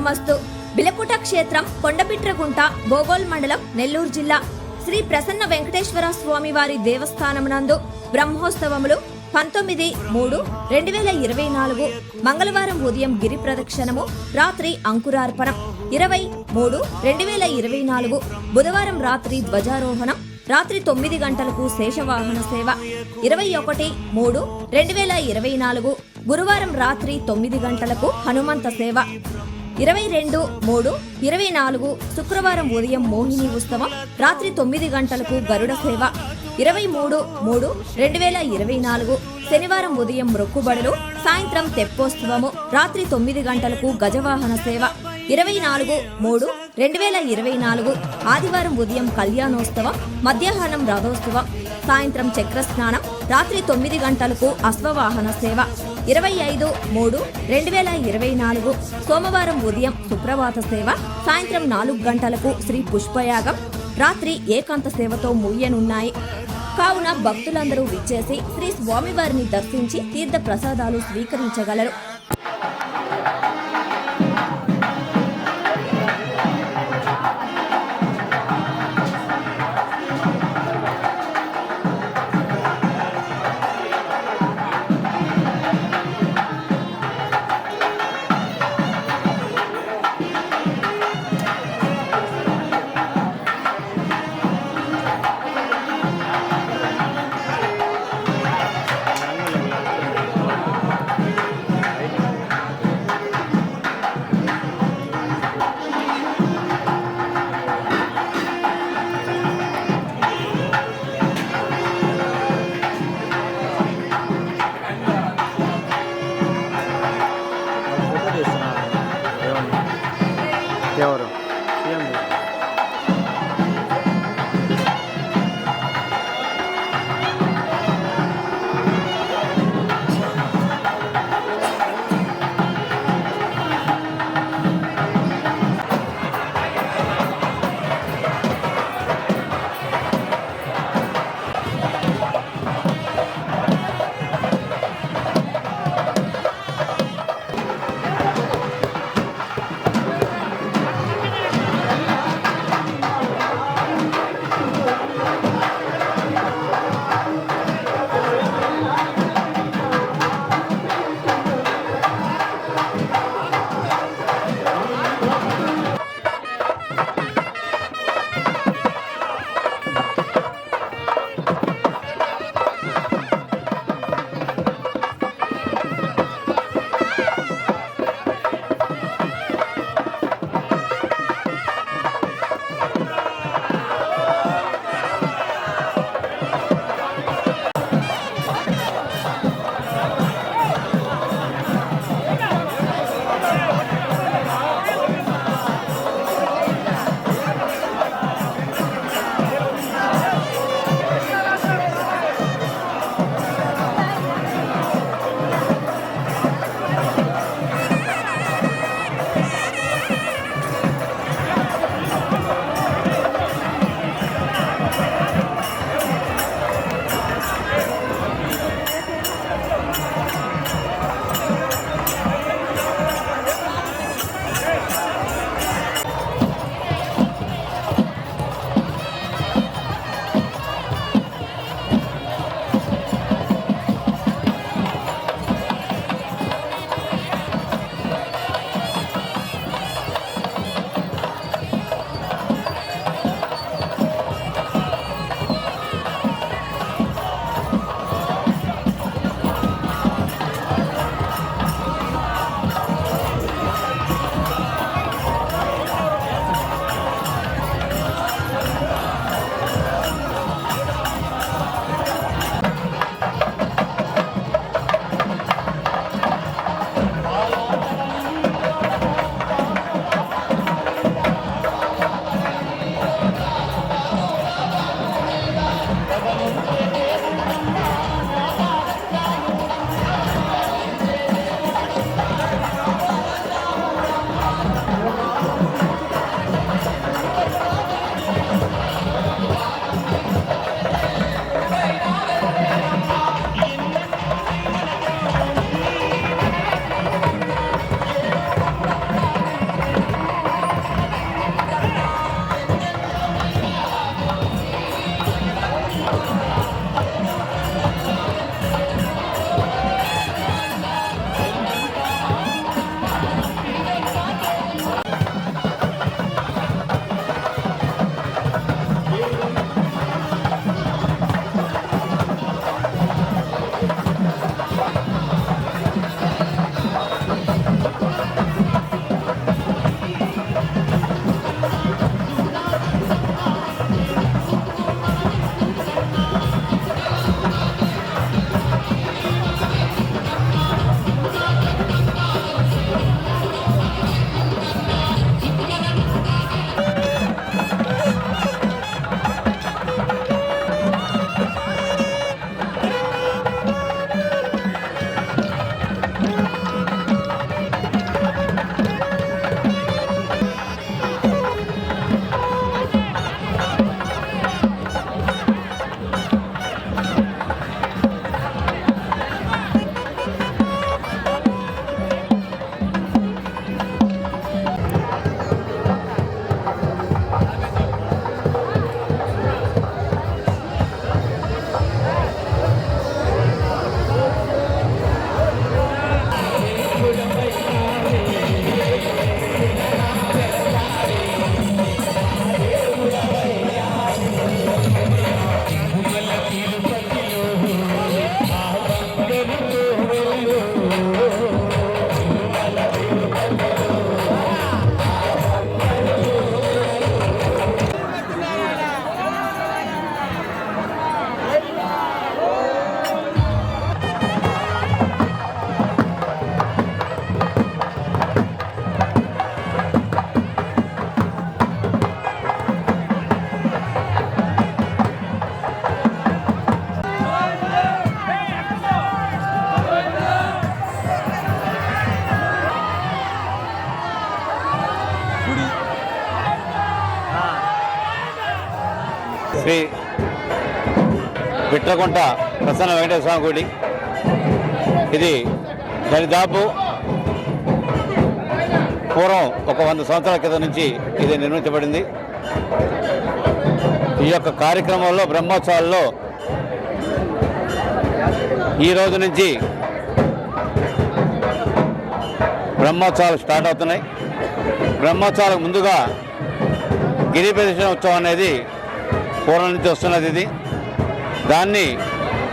శుభమస్తు. బిలకుట క్షేత్రం, కొండపిట్రగుంట, బోగోల్ మండలం, నెల్లూరు జిల్లా శ్రీ ప్రసన్న వెంకటేశ్వర స్వామి వారి దేవస్థానమునందు బ్రహ్మోత్సవములు 19/3/2024 మంగళవారం ఉదయం గిరి ప్రదక్షిణము, రాత్రి అంకురార్పణం. 20/3/2024 బుధవారం రాత్రి ధ్వజారోహణం, రాత్రి 9 గంటలకు శేషవాహన సేవ. 21/3/2024 గురువారం రాత్రి 9 గంటలకు హనుమంత సేవ. 22/3/24 శుక్రవారం ఉదయం మోహిని ఉత్సవం, రాత్రి 9 గంటలకు గరుడ సేవ. 23/3/2024 శనివారం ఉదయం మొక్కుబడులు, సాయంత్రం తెప్పోత్సవము, రాత్రి 9 గంటలకు గజవాహన సేవ. 24/3/2024 ఆదివారం ఉదయం కళ్యాణోత్సవం, మధ్యాహ్నం రథోత్సవం, సాయంత్రం చక్రస్నానం, రాత్రి 9 గంటలకు అశ్వవాహన సేవ. 25/3/2024 సోమవారం ఉదయం సుప్రభాత సేవ, సాయంత్రం 4 గంటలకు శ్రీ పుష్పయాగం, రాత్రి ఏకాంత సేవతో ముగియనున్నాయి. కావున భక్తులందరూ విచ్చేసి శ్రీ స్వామివారిని దర్శించి తీర్థ ప్రసాదాలు స్వీకరించగలరు. బిట్రకుంట ప్రసన్న వెంకటేశ్వర స్వామి గుడి. ఇది దరిదాపు పూర్వం ఒక 100 సంవత్సరాల క్రితం నుంచి ఇది నిర్మించబడింది. ఈ యొక్క కార్యక్రమంలో బ్రహ్మోత్సవాల్లో ఈ రోజు నుంచి బ్రహ్మోత్సవాలు స్టార్ట్ అవుతున్నాయి. బ్రహ్మోత్సవాలకు ముందుగా గిరి ప్రదక్షిణ ఉత్సవం అనేది పూర్వం నుంచి వస్తున్నది. ఇది దాన్ని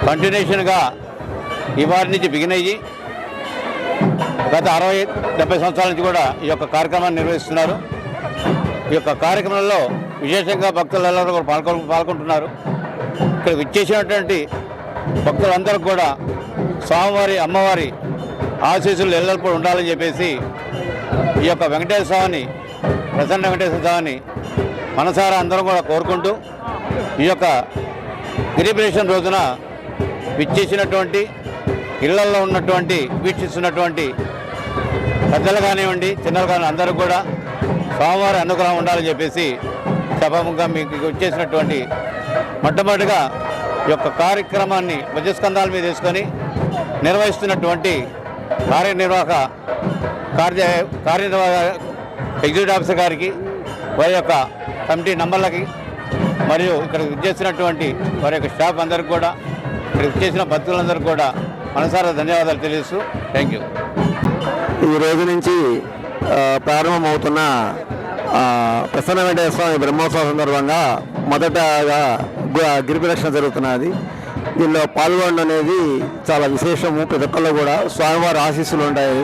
కంటిన్యూషన్గా ఇవాళ నుంచి బిగిన్ అయ్యి గత 60-70 సంవత్సరాల నుంచి కూడా ఈ యొక్క కార్యక్రమాన్ని నిర్వహిస్తున్నారు. ఈ యొక్క కార్యక్రమంలో విశేషంగా భక్తులందరూ కూడా పాల్గొంటున్నారు. ఇక్కడ విచ్చేసినటువంటి భక్తులందరూ కూడా స్వామివారి అమ్మవారి ఆశీస్సులు ఎల్లప్పుడూ ఉండాలని చెప్పేసి ఈ యొక్క వెంకటేశ్వర స్వామిని, ప్రసన్న వెంకటేశ్వర స్వామిని మనసారా అందరం కూడా కోరుకుంటూ ఈ యొక్క గిరి ప్రదక్షిణ రోజున విచ్చేసినటువంటి ఇళ్లలో ఉన్నటువంటి వీక్షిస్తున్నటువంటి పెద్దలు కానివ్వండి, చిన్నలు కానీ అందరూ కూడా స్వామివారి అనుగ్రహం ఉండాలని చెప్పేసి సభముగా మీకు వచ్చేసినటువంటి మొట్టమొదటిగా ఈ యొక్క కార్యక్రమాన్ని మధ్యస్కంధాల మీద తీసుకొని నిర్వహిస్తున్నటువంటి కార్యనిర్వాహక ఎగ్జిక్యూటివ్ ఆఫీసర్ గారికి, వారి యొక్క కమిటీ నంబర్లకి, మరియు ఇక్కడ విచ్చేసినటువంటి వారి యొక్క స్టాఫ్ అందరికి కూడా, ఇక్కడ విచ్చేసిన భక్తులందరికీ కూడా మనసారా ధన్యవాదాలు తెలియజేస్తూ థ్యాంక్ యూ. ఈ రోజు నుంచి ప్రారంభమవుతున్న ప్రసన్న వెంకటేశ్వర స్వామి బ్రహ్మోత్సవం సందర్భంగా మొదటగా గిరి ప్రదక్షిణ జరుగుతున్నది. దీనిలో పాల్గొనడం అనేది చాలా విశేషము. ప్రతి ఒక్కళ్ళు కూడా స్వామివారి ఆశీస్సులు ఉంటాయి.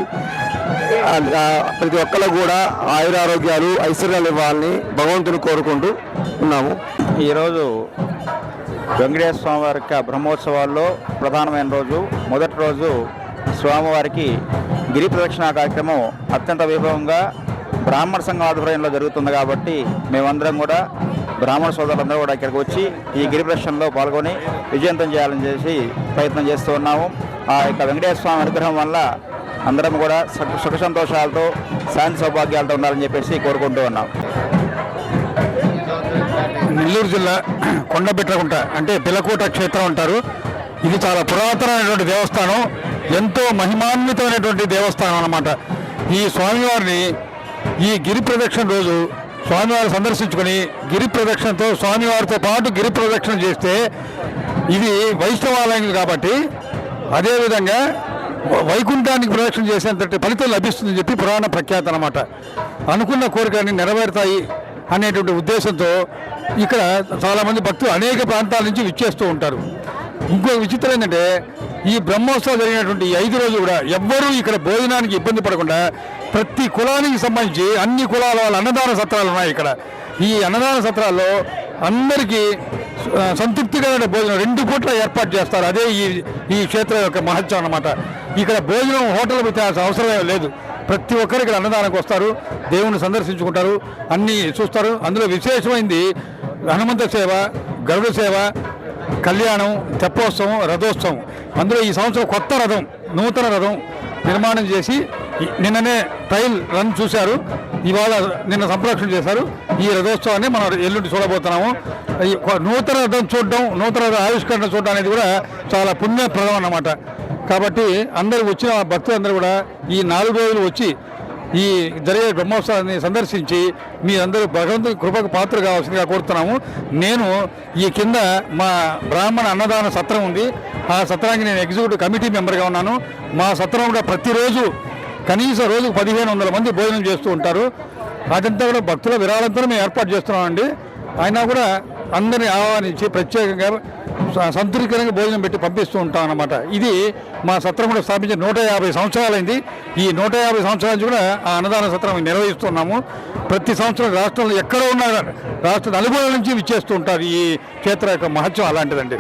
ప్రతి ఒక్కళ్ళు కూడా ఆయురారోగ్యాలు ఐశ్వర్యాలు ఇవ్వాలని భగవంతుని కోరుకుంటూ ఉన్నాము. ఈరోజు వెంకటేశ్వర స్వామివారి బ్రహ్మోత్సవాల్లో ప్రధానమైన రోజు. మొదటి రోజు స్వామివారికి గిరి ప్రదక్షిణ కార్యక్రమం అత్యంత వైభవంగా బ్రాహ్మణ సంఘం ఆధ్వర్యంలో జరుగుతుంది. కాబట్టి మేమందరం కూడా బ్రాహ్మణ సోదరులందరూ కూడా ఇక్కడికి వచ్చి ఈ గిరి ప్రదక్షిణలో పాల్గొని విజయవంతం చేయాలని చేసి ప్రయత్నం చేస్తూ ఉన్నాము. ఆ యొక్క వెంకటేశ్వర స్వామి అనుగ్రహం వల్ల అందరం కూడా సుఖ సంతోషాలతో శాంతి సౌభాగ్యాలతో ఉండాలని చెప్పేసి కోరుకుంటూ ఉన్నాం. నెల్లూరు జిల్లా కొండబిట్రకుంట అంటే పిలకోట క్షేత్రం అంటారు. ఇది చాలా పురాతనమైనటువంటి దేవస్థానం, ఎంతో మహిమాన్వితమైనటువంటి దేవస్థానం అన్నమాట. ఈ స్వామివారిని ఈ గిరి ప్రదక్షిణ రోజు స్వామివారిని సందర్శించుకొని గిరి ప్రదక్షిణతో స్వామివారితో పాటు గిరి ప్రదక్షిణ చేస్తే ఇది వైష్ణవాలయం కాబట్టి అదేవిధంగా వైకుంఠానికి ప్రదక్షిణ చేసేంతటి ఫలితం లభిస్తుందని చెప్పి పురాణ ప్రఖ్యాత అన్నమాట. అనుకున్న కోరికలని నెరవేరుతాయి అనేటువంటి ఉద్దేశంతో ఇక్కడ చాలామంది భక్తులు అనేక ప్రాంతాల నుంచి విచ్చేస్తూ ఉంటారు. ఇంకో విచిత్రం ఏంటంటే ఈ బ్రహ్మోత్సవం జరిగినటువంటి ఈ 5 రోజులు కూడా ఎవ్వరూ ఇక్కడ భోజనానికి ఇబ్బంది పడకుండా ప్రతి కులానికి సంబంధించి అన్ని కులాల వాళ్ళ అన్నదాన సత్రాలు ఉన్నాయి. ఇక్కడ ఈ అన్నదాన సత్రాల్లో అందరికీ సంతృప్తికరమైన భోజనం 2 పూట్ల ఏర్పాటు చేస్తారు. అదే ఈ క్షేత్రం యొక్క మహత్యం అన్నమాట. ఇక్కడ భోజనం హోటల్ పెట్టాల్సిన అవసరమే లేదు. ప్రతి ఒక్కరు ఇక్కడ అన్నదానానికి వస్తారు, దేవుణ్ణి సందర్శించుకుంటారు, అన్నీ చూస్తారు. అందులో విశేషమైంది హనుమంత సేవ, గరుడ సేవ, కళ్యాణం, తెప్పోత్సవం, రథోత్సవం. అందులో ఈ సంవత్సరం కొత్త రథం, నూతన రథం నిర్మాణం చేసి నిన్ననే ట్రయల్ రన్ చూశారు. ఇవాళ నిన్న సంప్రోక్షణ చేశారు. ఈ రథోత్సవాన్ని మనం ఎల్లుండి చూడబోతున్నాము. ఈ నూతన రథం చూడడం, నూతన రథ ఆవిష్కరణ చూడడం అనేది కూడా చాలా పుణ్యప్రదం అన్నమాట. కాబట్టి అందరూ వచ్చిన భక్తులందరూ కూడా ఈ 4 రోజులు వచ్చి ఈ జరిగే బ్రహ్మోత్సవాన్ని సందర్శించి మీరందరూ భగవంతుని కృపకు పాత్ర కావాల్సిందిగా కోరుతున్నాము. నేను ఈ కింద మా బ్రాహ్మణ అన్నదాన సత్రం ఉంది. ఆ సత్రానికి నేను ఎగ్జిక్యూటివ్ కమిటీ మెంబర్గా ఉన్నాను. మా సత్రంలో ప్రతిరోజు కనీసం రోజుకు 1500 మంది భోజనం చేస్తూ ఉంటారు. అదంతా కూడా భక్తుల విరాళంతో మేము ఏర్పాటు చేస్తున్నామండి. అయినా కూడా అందరినీ ఆహ్వానించి ప్రత్యేకంగా సంతృప్తికరంగా భోజనం పెట్టి పంపిస్తూ ఉంటాం అన్నమాట. ఇది మా సత్రం కూడా స్థాపించి 150 సంవత్సరాలైంది. ఈ 150 సంవత్సరాల నుంచి కూడా ఆ అన్నదాన సత్రం నిర్వహిస్తున్నాము. ప్రతి సంవత్సరం రాష్ట్రంలో ఎక్కడ ఉన్నా రాష్ట్ర నలుమూలల నుంచి విచ్చేస్తూ ఉంటారు. ఈ క్షేత్ర యొక్క మహత్యం అలాంటిదండి.